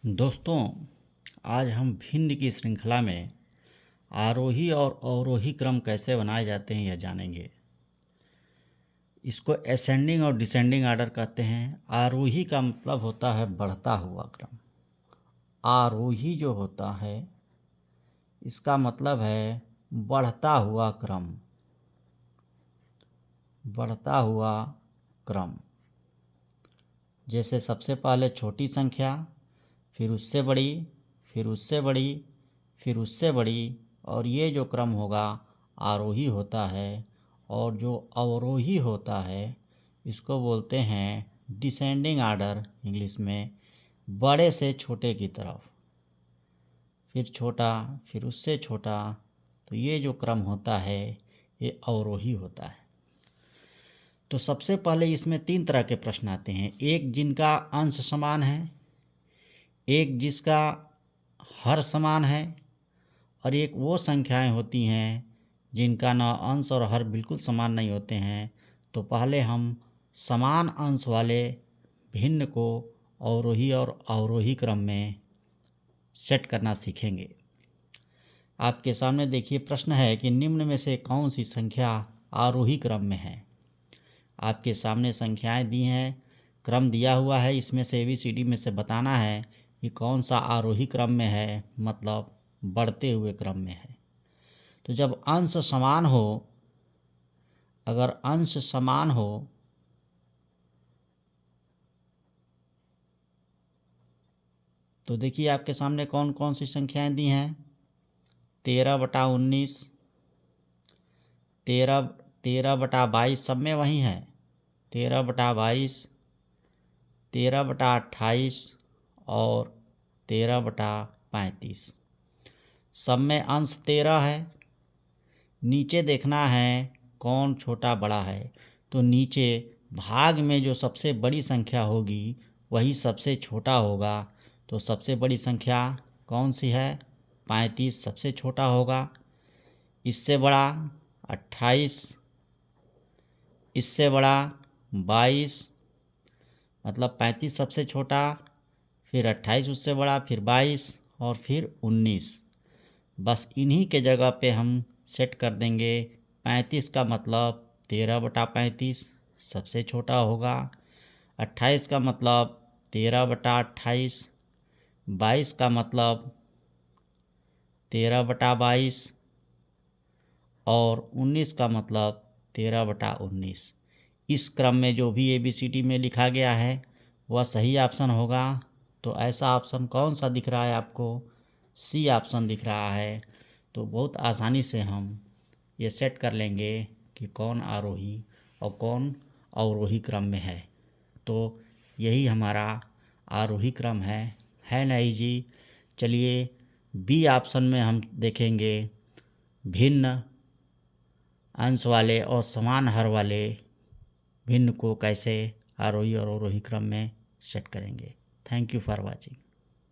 दोस्तों, आज हम भिन्न की श्रृंखला में आरोही और अवरोही क्रम कैसे बनाए जाते हैं यह जानेंगे। इसको असेंडिंग और डिसेंडिंग आर्डर कहते हैं। आरोही का मतलब होता है बढ़ता हुआ क्रम। आरोही जो होता है इसका मतलब है बढ़ता हुआ क्रम। बढ़ता हुआ क्रम जैसे सबसे पहले छोटी संख्या, फिर उससे बड़ी, फिर उससे बड़ी, फिर उससे बड़ी, और ये जो क्रम होगा आरोही होता है। और जो अवरोही होता है इसको बोलते हैं डिसेंडिंग आर्डर इंग्लिश में, बड़े से छोटे की तरफ, फिर छोटा, फिर उससे छोटा। तो ये जो क्रम होता है ये अवरोही होता है। तो सबसे पहले इसमें 3 तरह के प्रश्न आते हैं। एक जिनका अंश समान है, एक जिसका हर समान है, और एक वो संख्याएं होती हैं जिनका ना अंश और हर बिल्कुल समान नहीं होते हैं। तो पहले हम समान अंश वाले भिन्न को अवरोही और अवरोही क्रम में सेट करना सीखेंगे। आपके सामने देखिए प्रश्न है कि निम्न में से कौन सी संख्या आरोही क्रम में है। आपके सामने संख्याएं दी हैं, क्रम दिया हुआ है, इसमें से ABCD में से बताना है कि कौन सा आरोही क्रम में है, मतलब बढ़ते हुए क्रम में है। तो जब अंश समान हो, अगर अंश समान हो तो देखिए आपके सामने कौन कौन सी संख्याएं दी हैं। 13/19, 13/22 सब में वही है। 13/22, 13/28 और 13/35 सब में अंश 13 है। नीचे देखना है कौन छोटा बड़ा है। तो नीचे भाग में जो सबसे बड़ी संख्या होगी वही सबसे छोटा होगा। तो सबसे बड़ी संख्या कौन सी है? 35 सबसे छोटा होगा। इससे बड़ा 28, इससे बड़ा 22, मतलब 35 सबसे छोटा, फिर 28 उससे बड़ा, फिर 22 और फिर 19। बस इन्हीं के जगह पे हम सेट कर देंगे। 35 का मतलब 13/35 सबसे छोटा होगा। 28 का मतलब 13/28, 22 का मतलब 13/22 और 19 का मतलब 13/19। इस क्रम में जो भी ABCD में लिखा गया है वह सही ऑप्शन होगा। तो ऐसा ऑप्शन कौन सा दिख रहा है आपको? C ऑप्शन दिख रहा है। तो बहुत आसानी से हम ये सेट कर लेंगे कि कौन आरोही और कौन अवरोही क्रम में है। तो यही हमारा आरोही क्रम है ना जी। चलिए B ऑप्शन में हम देखेंगे भिन्न अंश वाले और समान हर वाले भिन्न को कैसे आरोही और अवरोही क्रम में सेट करेंगे। Thank you for watching.